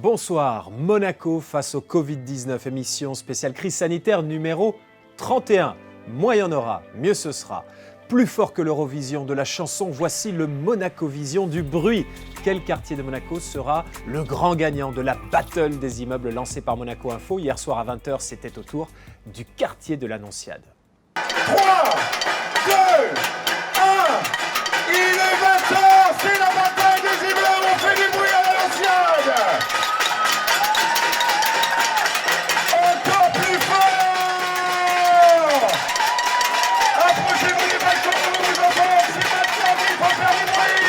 Bonsoir, Monaco face au Covid-19, émission spéciale crise sanitaire numéro 31. Moins il y en aura, mieux ce sera. Plus fort que l'Eurovision de la chanson, voici le Monaco-Vision du bruit. Quel quartier de Monaco sera le grand gagnant de la battle des immeubles lancée par Monaco Info? Hier soir à 20h, c'était au tour du quartier de l'Annonciade. 3, 2, 1, il est 20h, c'est la bataille des immeubles, on fait du bruit à l'Annonciade. Encore plus fort. Approchez-vous du balcon, on vous entend, c'est maintenant qu'il faut faire du bruit.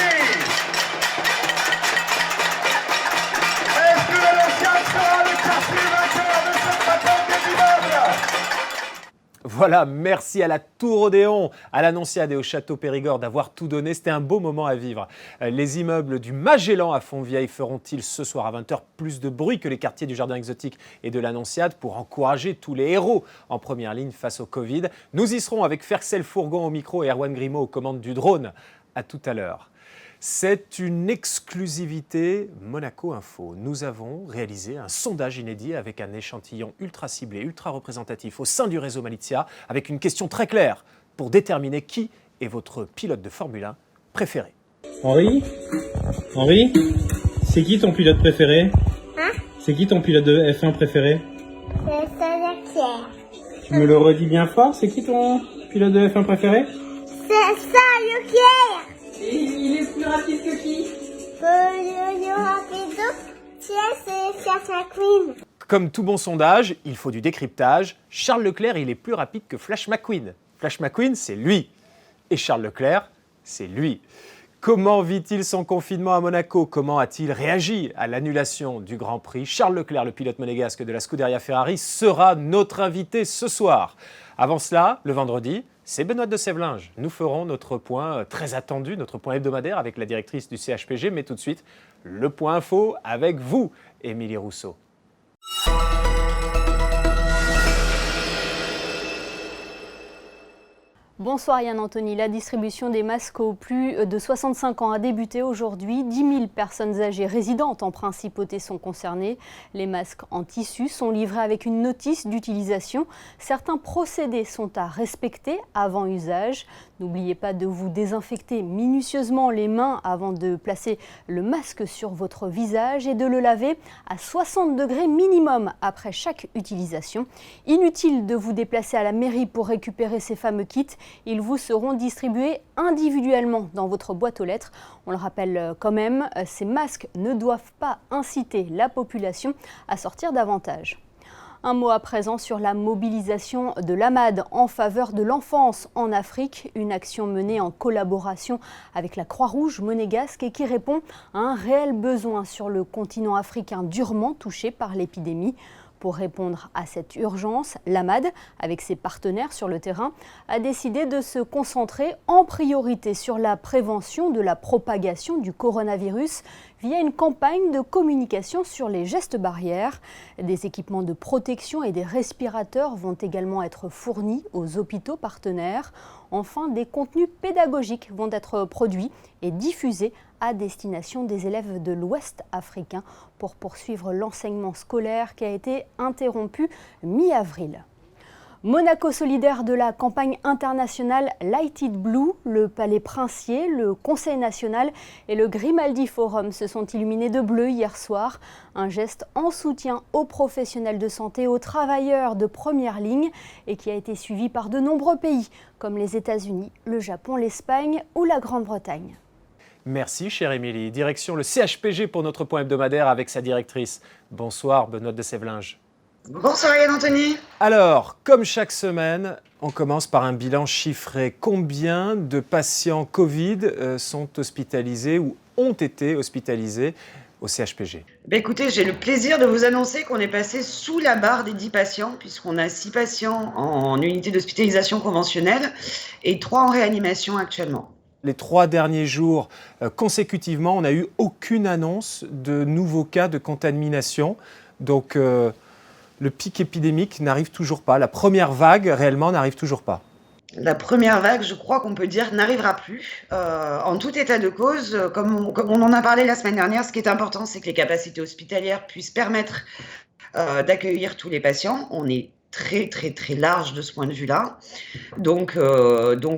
Est-ce que l'Annonciade sera le quartier vainqueur de cette bataille des immeubles? Voilà, merci à la Tour Odéon, à l'Annonciade et au Château Périgord d'avoir tout donné. C'était un beau moment à vivre. Les immeubles du Magellan à Fontvieille feront-ils ce soir à 20h plus de bruit que les quartiers du Jardin Exotique et de l'Annonciade pour encourager tous les héros en première ligne face au Covid? Nous y serons avec Fercel Fourgon au micro et Erwan Grimaud aux commandes du drone. À tout à l'heure. C'est une exclusivité Monaco Info. Nous avons réalisé un sondage inédit avec un échantillon ultra ciblé, ultra représentatif au sein du réseau Malizia, avec une question très claire pour déterminer qui est votre pilote de Formule 1 préféré. Henri, c'est qui ton pilote préféré? C'est qui ton pilote de F1 préféré? C'est Leclerc. Tu me le redis bien fort, c'est qui ton pilote de F1 préféré? C'est ça, Leclerc. Et il est plus rapide que qui? Le rapido, c'est Flash McQueen. Comme tout bon sondage, il faut du décryptage. Charles Leclerc, il est plus rapide que Flash McQueen. Flash McQueen, c'est lui. Et Charles Leclerc, c'est lui. Comment vit-il son confinement à Monaco? Comment a-t-il réagi à l'annulation du Grand Prix? Charles Leclerc, le pilote monégasque de la Scuderia Ferrari, sera notre invité ce soir. Avant cela, le vendredi, c'est Benoît de Sévlinges. Nous ferons notre point très attendu, notre point hebdomadaire avec la directrice du CHPG. Mais tout de suite, le point info avec vous, Émilie Rousseau. Bonsoir Yann Anthony. La distribution des masques aux plus de 65 ans a débuté aujourd'hui. 10 000 personnes âgées résidentes en principauté sont concernées. Les masques en tissu sont livrés avec une notice d'utilisation. Certains procédés sont à respecter avant usage. N'oubliez pas de vous désinfecter minutieusement les mains avant de placer le masque sur votre visage et de le laver à 60 degrés minimum après chaque utilisation. Inutile de vous déplacer à la mairie pour récupérer ces fameux kits. Ils vous seront distribués individuellement dans votre boîte aux lettres. On le rappelle quand même, ces masques ne doivent pas inciter la population à sortir davantage. Un mot à présent sur la mobilisation de l'AMAD en faveur de l'enfance en Afrique, une action menée en collaboration avec la Croix-Rouge monégasque et qui répond à un réel besoin sur le continent africain durement touché par l'épidémie. Pour répondre à cette urgence, l'AMAD, avec ses partenaires sur le terrain, a décidé de se concentrer en priorité sur la prévention de la propagation du coronavirus via une campagne de communication sur les gestes barrières. Des équipements de protection et des respirateurs vont également être fournis aux hôpitaux partenaires. Enfin, des contenus pédagogiques vont être produits et diffusés à destination des élèves de l'Ouest africain pour poursuivre l'enseignement scolaire qui a été interrompu mi-avril. Monaco solidaire de la campagne internationale Light It Blue, le Palais Princier, le Conseil national et le Grimaldi Forum se sont illuminés de bleu hier soir. Un geste en soutien aux professionnels de santé, aux travailleurs de première ligne et qui a été suivi par de nombreux pays comme les États-Unis, le Japon, l'Espagne ou la Grande-Bretagne. Merci, chère Émilie. Direction le CHPG pour notre point hebdomadaire avec sa directrice. Bonsoir, Benoît de Sévlinges. Bonsoir Yann Anthony. Alors, comme chaque semaine, on commence par un bilan chiffré. Combien de patients Covid sont hospitalisés ou ont été hospitalisés au CHPG? Écoutez, j'ai le plaisir de vous annoncer qu'on est passé sous la barre des 10 patients, puisqu'on a 6 patients en unité d'hospitalisation conventionnelle et 3 en réanimation actuellement. Les 3 derniers jours, consécutivement, on n'a eu aucune annonce de nouveaux cas de contamination. Donc, le pic épidémique n'arrive toujours pas. La première vague, réellement, n'arrive toujours pas. La première vague, je crois qu'on peut dire, n'arrivera plus. En tout état de cause, comme on en a parlé la semaine dernière, ce qui est important, c'est que les capacités hospitalières puissent permettre d'accueillir tous les patients. On est très très très large de ce point de vue-là. Donc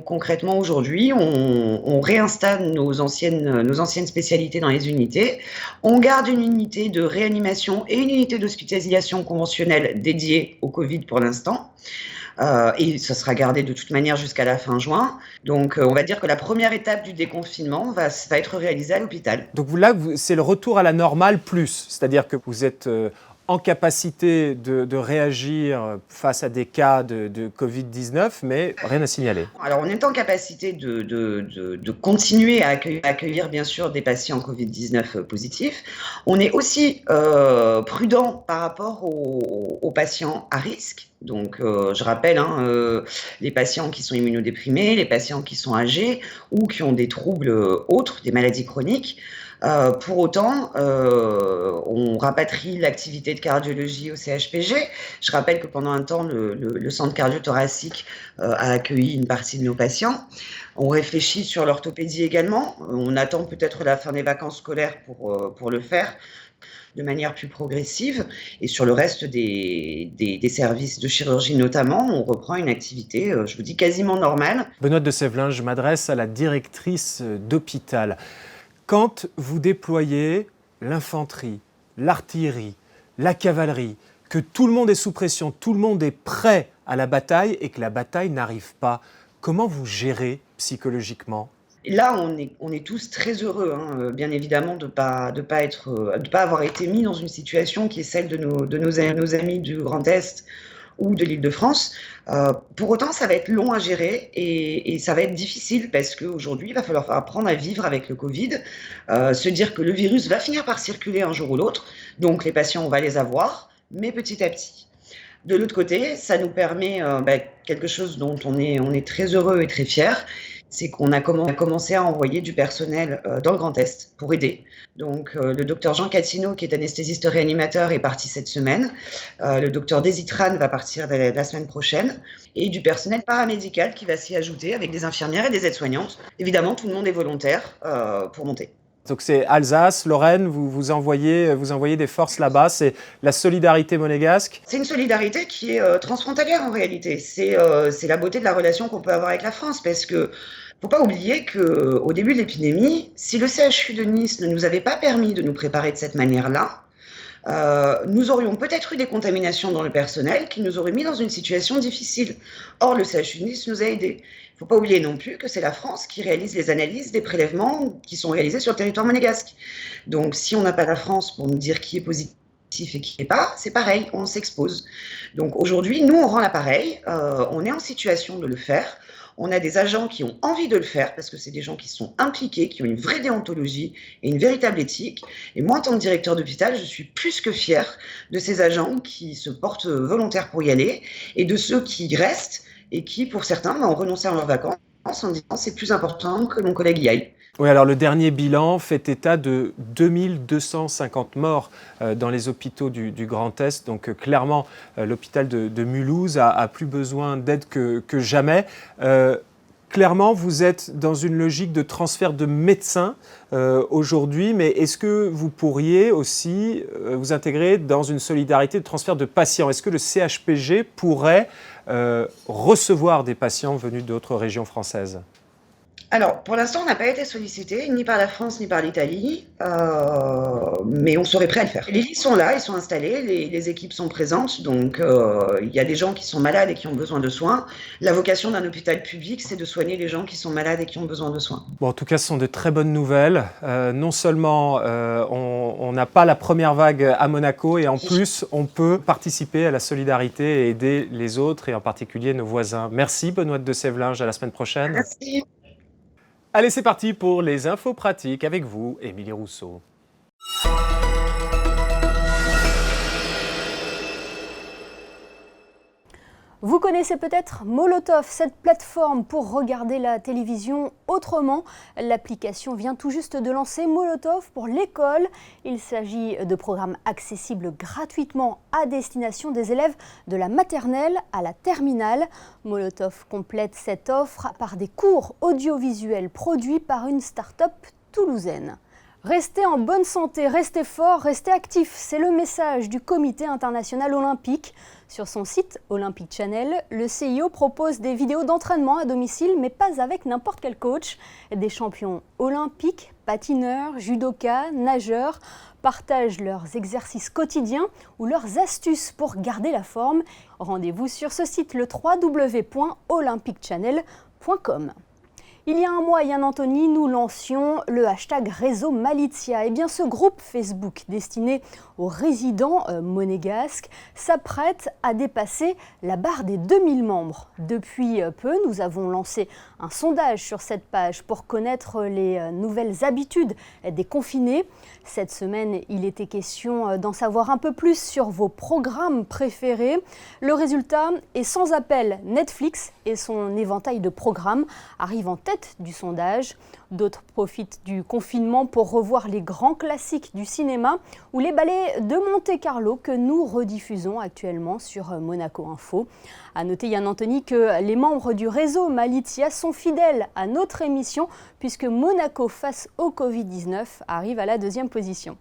concrètement aujourd'hui, on réinstalle nos anciennes spécialités dans les unités. On garde une unité de réanimation et une unité d'hospitalisation conventionnelle dédiée au Covid pour l'instant. Et ça sera gardé de toute manière jusqu'à la fin juin. Donc on va dire que la première étape du déconfinement va être réalisée à l'hôpital. Donc là, c'est le retour à la normale plus, c'est-à-dire que vous êtes en capacité de réagir face à des cas de Covid-19, mais rien à signaler. Alors, on est en capacité de continuer à accueillir, bien sûr, des patients Covid-19 positifs. On est aussi prudent par rapport aux patients à risque. Donc, je rappelle, les patients qui sont immunodéprimés, les patients qui sont âgés ou qui ont des troubles autres, des maladies chroniques. Pour autant, on rapatrie l'activité de cardiologie au CHPG. Je rappelle que pendant un temps, le centre cardio-thoracique a accueilli une partie de nos patients. On réfléchit sur l'orthopédie également. On attend peut-être la fin des vacances scolaires pour le faire de manière plus progressive. Et sur le reste des services de chirurgie notamment, on reprend une activité, je vous dis, quasiment normale. Benoît de Sévelin, je m'adresse à la directrice d'hôpital. Quand vous déployez l'infanterie, l'artillerie, la cavalerie, que tout le monde est sous pression, tout le monde est prêt à la bataille et que la bataille n'arrive pas, comment vous gérez psychologiquement ? Là, on est tous très heureux, bien évidemment, de pas avoir été mis dans une situation qui est celle de nos amis du Grand Est ou de l'Île-de-France. Pour autant, ça va être long à gérer et ça va être difficile parce qu'aujourd'hui, il va falloir apprendre à vivre avec le Covid, se dire que le virus va finir par circuler un jour ou l'autre, donc les patients, on va les avoir, mais petit à petit. De l'autre côté, ça nous permet quelque chose dont on est très heureux et très fiers, c'est qu'on a commencé à envoyer du personnel dans le Grand Est pour aider. Donc le docteur Jean Catino, qui est anesthésiste réanimateur, est parti cette semaine. Le docteur Desitrane va partir la semaine prochaine. Et du personnel paramédical qui va s'y ajouter avec des infirmières et des aides-soignantes. Évidemment, tout le monde est volontaire pour monter. Donc c'est Alsace, Lorraine, vous envoyez des forces là-bas, c'est la solidarité monégasque. C'est une solidarité qui est transfrontalière en réalité. C'est la beauté de la relation qu'on peut avoir avec la France parce que faut pas oublier qu'au début de l'épidémie, si le CHU de Nice ne nous avait pas permis de nous préparer de cette manière-là, nous aurions peut-être eu des contaminations dans le personnel qui nous auraient mis dans une situation difficile. Or, le CHU de Nice nous a aidés. Il ne faut pas oublier non plus que c'est la France qui réalise les analyses des prélèvements qui sont réalisés sur le territoire monégasque. Donc, si on n'a pas la France pour nous dire qui est positif et qui n'est pas, c'est pareil, on s'expose. Donc aujourd'hui, nous, on rend l'appareil, on est en situation de le faire. On a des agents qui ont envie de le faire parce que c'est des gens qui sont impliqués, qui ont une vraie déontologie et une véritable éthique. Et moi, en tant que directeur d'hôpital, je suis plus que fière de ces agents qui se portent volontaires pour y aller et de ceux qui restent et qui, pour certains, ont renoncé à leurs vacances en disant c'est plus important que mon collègue y aille. Oui, alors le dernier bilan fait état de 2250 morts dans les hôpitaux du Grand Est. Donc clairement, l'hôpital de Mulhouse a plus besoin d'aide que jamais. Clairement, vous êtes dans une logique de transfert de médecins aujourd'hui, mais est-ce que vous pourriez aussi vous intégrer dans une solidarité de transfert de patients ? Est-ce que le CHPG pourrait recevoir des patients venus d'autres régions françaises ? Alors, pour l'instant, on n'a pas été sollicité, ni par la France, ni par l'Italie, mais on serait prêt à le faire. Les lits sont là, ils sont installés, les équipes sont présentes, donc il y a des gens qui sont malades et qui ont besoin de soins. La vocation d'un hôpital public, c'est de soigner les gens qui sont malades et qui ont besoin de soins. Bon, en tout cas, ce sont de très bonnes nouvelles. Non seulement on n'a pas la première vague à Monaco, et en plus, on peut participer à la solidarité et aider les autres, et en particulier nos voisins. Merci, Benoît de Sévelin, à la semaine prochaine. Merci. Allez, c'est parti pour les infos pratiques avec vous, Émilie Rousseau. Vous connaissez peut-être Molotov, cette plateforme pour regarder la télévision autrement. L'application vient tout juste de lancer Molotov pour l'école. Il s'agit de programmes accessibles gratuitement à destination des élèves de la maternelle à la terminale. Molotov complète cette offre par des cours audiovisuels produits par une start-up toulousaine. Restez en bonne santé, restez fort, restez actifs. C'est le message du Comité international olympique. Sur son site Olympic Channel, le CIO propose des vidéos d'entraînement à domicile, mais pas avec n'importe quel coach. Des champions olympiques, patineurs, judokas, nageurs partagent leurs exercices quotidiens ou leurs astuces pour garder la forme. Rendez-vous sur ce site, le www.olympicchannel.com. Il y a un mois, Yann Anthony, nous lancions le hashtag Réseau Malizia. Eh bien, ce groupe Facebook destiné aux résidents monégasques s'apprête à dépasser la barre des 2000 membres. Depuis peu, nous avons lancé un sondage sur cette page pour connaître les nouvelles habitudes des confinés. Cette semaine, il était question d'en savoir un peu plus sur vos programmes préférés. Le résultat est sans appel. Netflix et son éventail de programmes arrivent en tête du sondage. D'autres profitent du confinement pour revoir les grands classiques du cinéma ou les ballets de Monte-Carlo que nous rediffusons actuellement sur Monaco Info. À noter, Yann Anthony, que les membres du réseau Malizia sont fidèles à notre émission puisque Monaco face au Covid-19 arrive à la 2e position.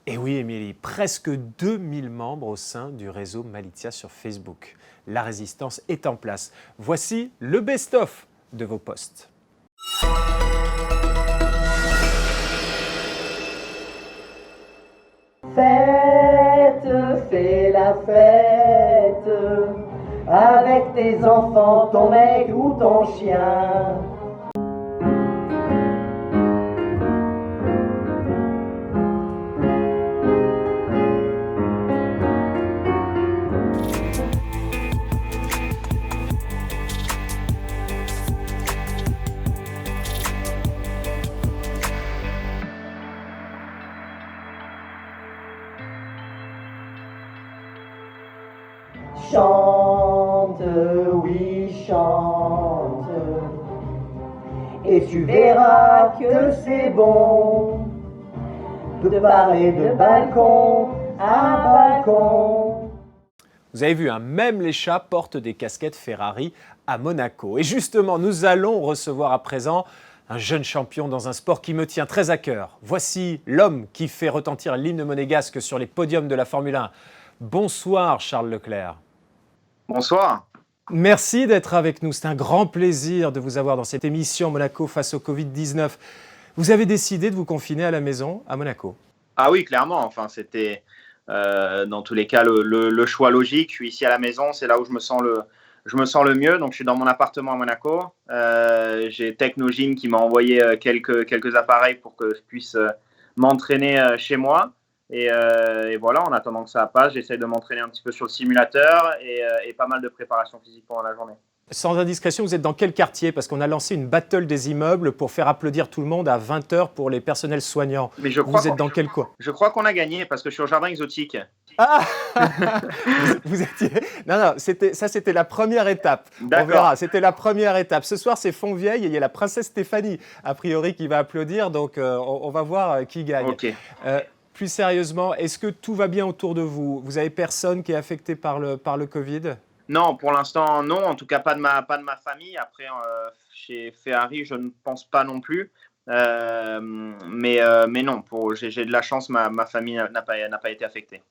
Et oui, Émilie, presque 2000 membres au sein du réseau Malizia sur Facebook. La résistance est en place. Voici le best-of de vos posts. Fais la fête avec tes enfants, ton mec ou ton chien. Chante, oui, chante, et tu verras que c'est bon de parler de balcon à balcon. Vous avez vu, hein, même les chats portent des casquettes Ferrari à Monaco. Et justement, nous allons recevoir à présent un jeune champion dans un sport qui me tient très à cœur. Voici l'homme qui fait retentir l'hymne monégasque sur les podiums de la Formule 1. Bonsoir Charles Leclerc. Bonsoir. Merci d'être avec nous. C'est un grand plaisir de vous avoir dans cette émission Monaco face au Covid-19. Vous avez décidé de vous confiner à la maison à Monaco. Ah oui, clairement. Enfin, c'était dans tous les cas le choix logique. Je suis ici à la maison, c'est là où je me sens le mieux. Donc, je suis dans mon appartement à Monaco. J'ai Technogym qui m'a envoyé quelques appareils pour que je puisse m'entraîner chez moi. Et voilà, en attendant que ça passe, j'essaie de m'entraîner un petit peu sur le simulateur et pas mal de préparation physique pendant la journée. Sans indiscrétion, vous êtes dans quel quartier? Parce qu'on a lancé une battle des immeubles pour faire applaudir tout le monde à 20h pour les personnels soignants. Mais je crois vous êtes dans quel coin? Je crois qu'on a gagné parce que je suis au jardin exotique. Ah vous étiez... Non, c'était la première étape. D'accord. On verra, c'était la première étape. Ce soir, c'est Fontvieille et il y a la princesse Stéphanie, a priori, qui va applaudir. Donc, on va voir qui gagne. Ok. Plus sérieusement, est-ce que tout va bien autour de vous? Vous avez personne qui est affecté par le Covid? Non, pour l'instant, non. En tout cas, pas de ma famille. Après, chez Ferrari, je ne pense pas non plus. Mais non, j'ai de la chance, ma famille n'a pas été affectée.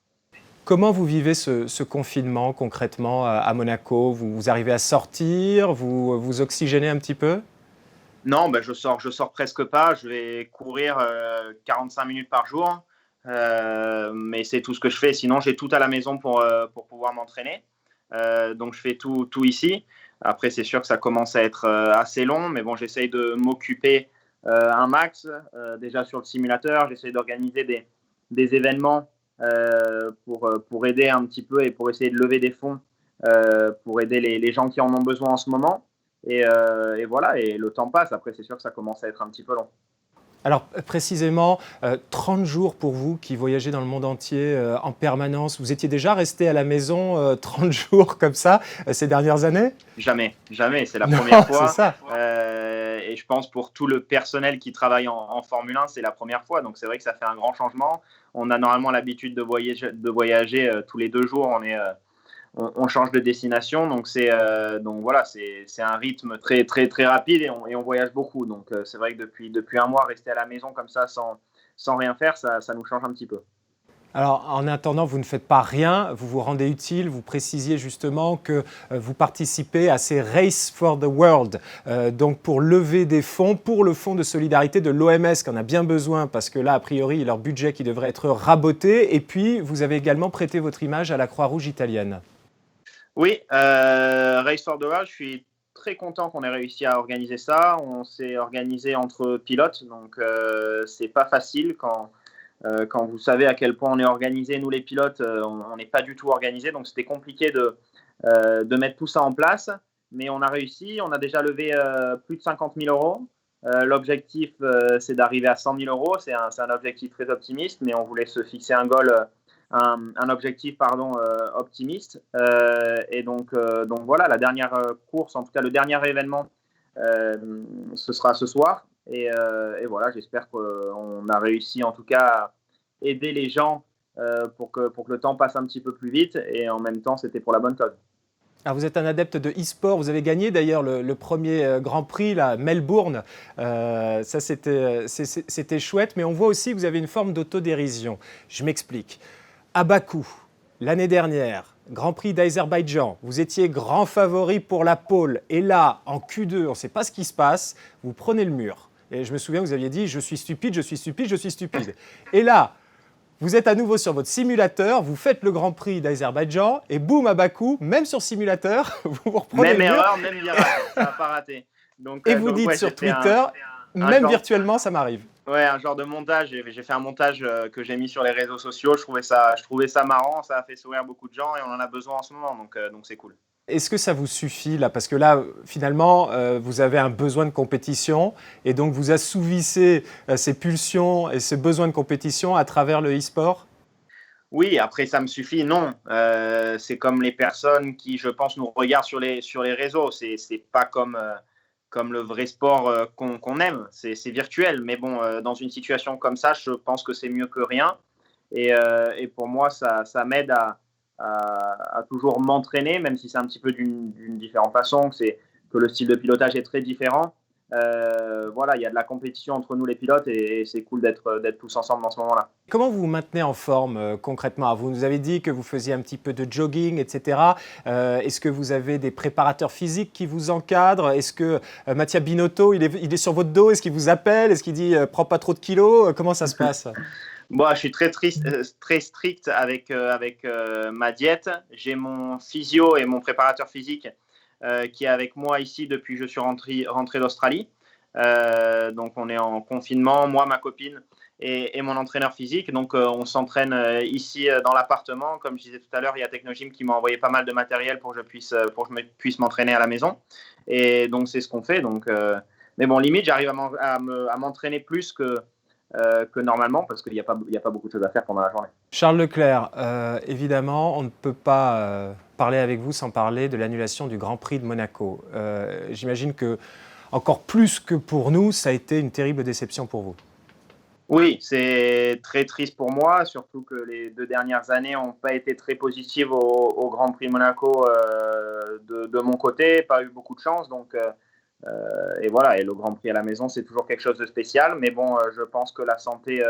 Comment vous vivez ce confinement concrètement à Monaco? Vous arrivez à sortir? Vous oxygénez un petit peu? Non, je sors presque pas. Je vais courir 45 minutes par jour. Mais c'est tout ce que je fais. Sinon, j'ai tout à la maison pour pouvoir m'entraîner. Donc, je fais tout ici. Après, c'est sûr que ça commence à être assez long. Mais bon, j'essaye de m'occuper un max. Déjà sur le simulateur, j'essaye d'organiser des événements pour aider un petit peu et pour essayer de lever des fonds pour aider les gens qui en ont besoin en ce moment. Et voilà, et le temps passe. Après, c'est sûr que ça commence à être un petit peu long. Alors précisément, 30 jours pour vous qui voyagez dans le monde entier en permanence. Vous étiez déjà resté à la maison 30 jours comme ça ces dernières années? Jamais, jamais, c'est la Non, première fois. c'est ça. Et je pense pour tout le personnel qui travaille en Formule 1, c'est la première fois. Donc c'est vrai que ça fait un grand changement. On a normalement l'habitude de voyager tous les 2 jours. On change de destination, donc donc voilà, c'est un rythme très très très rapide et on voyage beaucoup. Donc c'est vrai que depuis un mois, rester à la maison comme ça sans rien faire, ça nous change un petit peu. Alors, en attendant, vous ne faites pas rien, vous vous rendez utile. Vous précisiez justement que vous participez à ces Race for the World, donc pour lever des fonds pour le fonds de solidarité de l'OMS, qu'on a bien besoin parce que là, a priori, il y a leur budget qui devrait être raboté. Et puis, vous avez également prêté votre image à la Croix-Rouge italienne. Oui, Race for the World, je suis très content qu'on ait réussi à organiser ça. On s'est organisé entre pilotes, donc c'est pas facile quand vous savez à quel point on est organisé. Nous les pilotes, on n'est pas du tout organisé, donc c'était compliqué de mettre tout ça en place. Mais on a réussi, on a déjà levé plus de 50 000 euros. L'objectif, c'est d'arriver à 100 000 euros. C'est un objectif très optimiste, mais on voulait se fixer un objectif optimiste. Et donc voilà, la dernière course, en tout cas le dernier événement, ce sera ce soir. Et voilà, j'espère qu'on a réussi en tout cas à aider les gens pour que le temps passe un petit peu plus vite. Et en même temps, c'était pour la bonne cause. Alors vous êtes un adepte de e-sport, vous avez gagné d'ailleurs le premier Grand Prix, là, Melbourne. Ça, c'était chouette, mais on voit aussi que vous avez une forme d'autodérision. Je m'explique. À Bakou, l'année dernière, Grand Prix d'Azerbaïdjan, vous étiez grand favori pour la pole. Et là, en Q2, on ne sait pas ce qui se passe, vous prenez le mur. Et je me souviens, vous aviez dit « je suis stupide, je suis stupide, je suis stupide ». Et là, vous êtes à nouveau sur votre simulateur, vous faites le Grand Prix d'Azerbaïdjan et boum, à Bakou, même sur simulateur, vous reprenez Même le mur. erreur, même virage, ça n'a pas raté. Et vous dites sur Twitter, même virtuellement, ça m'arrive. Ouais, un genre de montage. J'ai fait un montage que j'ai mis sur les réseaux sociaux. Je trouvais ça marrant, ça a fait sourire beaucoup de gens et on en a besoin en ce moment, donc c'est cool. Est-ce que ça vous suffit là? Parce que là, finalement, vous avez un besoin de compétition et donc vous assouvissez ces pulsions et ce besoin de compétition à travers le e-sport? Oui, après ça me suffit, non. C'est comme les personnes qui, je pense, nous regardent sur les réseaux. C'est pas comme le vrai sport qu'on aime. C'est virtuel, mais bon, dans une situation comme ça, je pense que c'est mieux que rien. Et pour moi, ça m'aide à toujours m'entraîner, même si c'est un petit peu d'une différente façon, que le style de pilotage est très différent. Voilà, il y a de la compétition entre nous les pilotes et c'est cool d'être tous ensemble dans ce moment-là. Comment vous vous maintenez en forme concrètement? Vous nous avez dit que vous faisiez un petit peu de jogging, etc. Est-ce que vous avez des préparateurs physiques qui vous encadrent? Est-ce que Mattia Binotto, il est sur votre dos? Est-ce qu'il vous appelle? Est-ce qu'il dit prends pas trop de kilos? Comment ça se passe? Bon, je suis très strict avec ma diète. J'ai mon physio et mon préparateur physique qui est avec moi ici depuis que je suis rentré d'Australie. Donc on est en confinement, moi, ma copine et mon entraîneur physique. Donc on s'entraîne ici dans l'appartement. Comme je disais tout à l'heure, il y a Technogym qui m'a envoyé pas mal de matériel pour que je puisse m'entraîner à la maison. Et donc c'est ce qu'on fait. Donc, mais bon, limite, j'arrive à m'entraîner plus que normalement parce qu'il n'y a pas beaucoup de choses à faire pendant la journée. Charles Leclerc, évidemment, on ne peut pas parler avec vous sans parler de l'annulation du Grand Prix de Monaco. J'imagine que, encore plus que pour nous, ça a été une terrible déception pour vous. Oui, c'est très triste pour moi, surtout que les 2 dernières années n'ont pas été très positives au Grand Prix de Monaco de mon côté, pas eu beaucoup de chance. Donc, et voilà, et le Grand Prix à la maison, c'est toujours quelque chose de spécial. Mais bon, je pense que la santé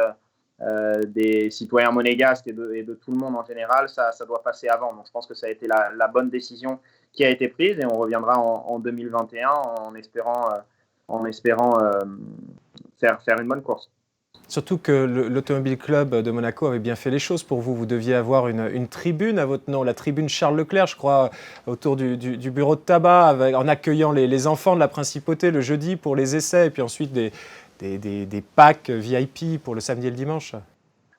des citoyens monégasques et de tout le monde en général, ça doit passer avant. Donc je pense que ça a été la bonne décision qui a été prise et on reviendra en 2021 en espérant faire une bonne course. Surtout que l'Automobile Club de Monaco avait bien fait les choses pour vous. Vous deviez avoir une tribune à votre nom, la tribune Charles Leclerc, je crois, autour du bureau de tabac, en accueillant les enfants de la principauté le jeudi pour les essais, et puis ensuite des packs VIP pour le samedi et le dimanche.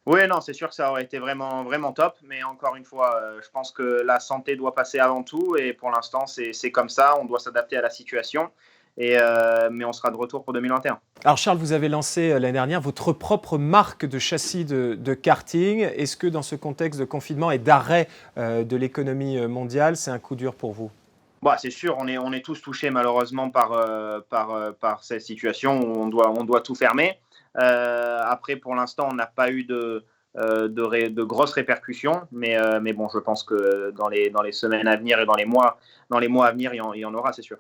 Oui, non, c'est sûr que ça aurait été vraiment, vraiment top. Mais encore une fois, je pense que la santé doit passer avant tout. Et pour l'instant, c'est comme ça. On doit s'adapter à la situation. mais on sera de retour pour 2021. Alors Charles, vous avez lancé l'année dernière votre propre marque de châssis de karting. Est-ce que dans ce contexte de confinement et d'arrêt de l'économie mondiale, c'est un coup dur pour vous ? Bah, c'est sûr, on est tous touchés malheureusement par cette situation où on doit tout fermer. Après, pour l'instant, on n'a pas eu de grosses répercussions, mais bon, je pense que dans les semaines à venir et dans les mois à venir, il y en aura, c'est sûr.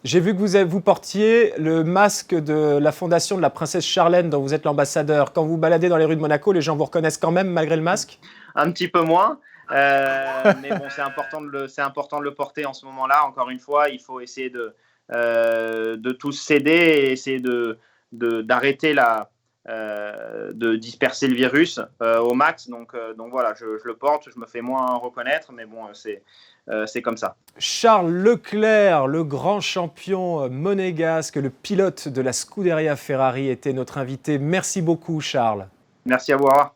J'ai vu que vous portiez le masque de la fondation de la princesse Charlène dont vous êtes l'ambassadeur. Quand vous baladez dans les rues de Monaco, les gens vous reconnaissent quand même malgré le masque ? Un petit peu moins. Mais bon, c'est important de le porter en ce moment-là. Encore une fois, il faut essayer de tous s'aider et essayer d'arrêter de disperser le virus au max. Donc voilà, je le porte, je me fais moins reconnaître, mais bon, c'est comme ça. Charles Leclerc, le grand champion monégasque, le pilote de la Scuderia Ferrari, était notre invité. Merci beaucoup, Charles. Merci à vous. Au revoir.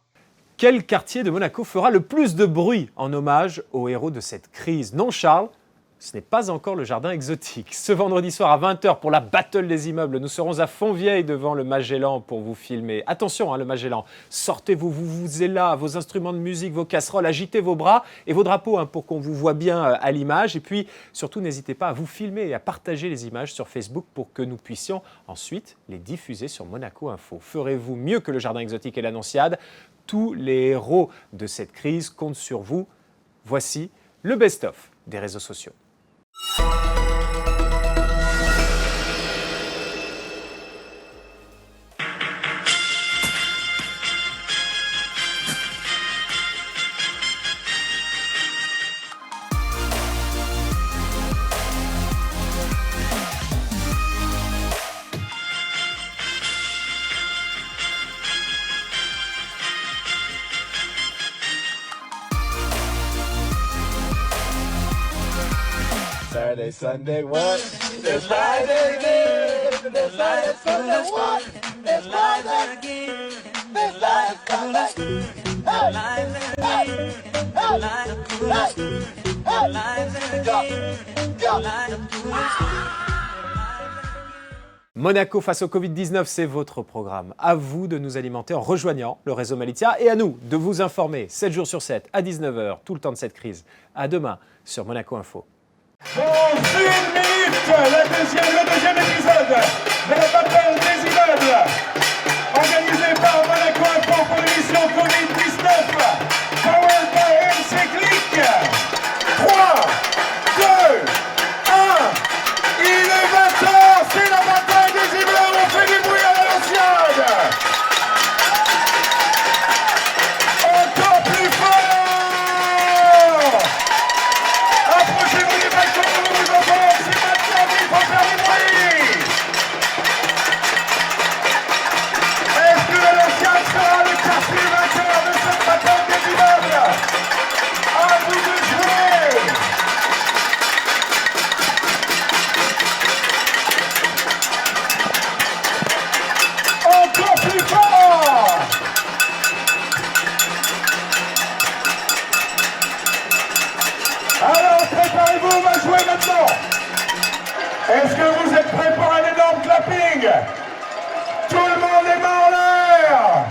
Quel quartier de Monaco fera le plus de bruit en hommage aux héros de cette crise ? Non, Charles, ce n'est pas encore le jardin exotique. Ce vendredi soir à 20h pour la Battle des immeubles, nous serons à Fontvieille devant le Magellan pour vous filmer. Attention, le Magellan, sortez-vous, vous êtes là, vos instruments de musique, vos casseroles, agitez vos bras et vos drapeaux pour qu'on vous voit bien à l'image. Et puis, surtout, n'hésitez pas à vous filmer et à partager les images sur Facebook pour que nous puissions ensuite les diffuser sur Monaco Info. Ferez-vous mieux que le jardin exotique et l'Annonciade ? Tous les héros de cette crise comptent sur vous. Voici le best-of des réseaux sociaux. Saturday, Sunday, what? There's light again. There's light Sunday, what? There's light again. There's light Sunday. Monaco face au Covid-19, c'est votre programme. À vous de nous alimenter en rejoignant le réseau Malizia et à nous de vous informer 7 jours sur 7 à 19h, tout le temps de cette crise. À demain sur Monaco Info. Dans 1 minute, le deuxième épisode de la Battle des immeubles, organisé par Monaco Info pour l'émission Covid-19, powered by MC Click. 3, 2, 1, il est 20h, c'est la bataille des immeubles, on fait du bruit à l'Annonciade. Encore plus fort. Approchez-vous des balcons, nous vous entendons, c'est maintenant qu'il faut faire du bruit. Est-ce que l'Annonciade sera le quartier vainqueur de cette bataille des immeubles? À vous de jouer. Encore plus fort. Alors, préparez-vous, on va jouer maintenant. Est-ce que vous êtes prêts pour un énorme clapping? Tout le monde est main en l'air.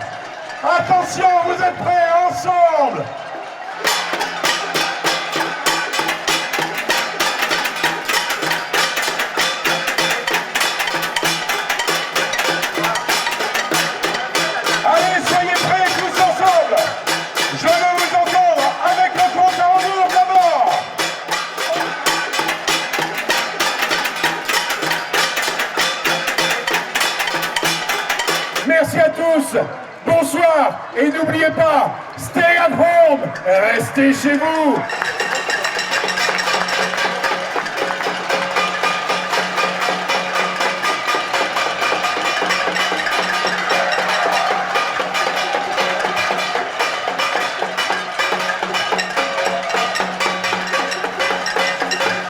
Attention, vous êtes prêts ensemble? Allez, soyez prêts tous ensemble. Je veux vous entendre avec le compte à rebours d'abord. Merci à tous. Bonsoir. Et n'oubliez pas, stay at home. Restez chez vous.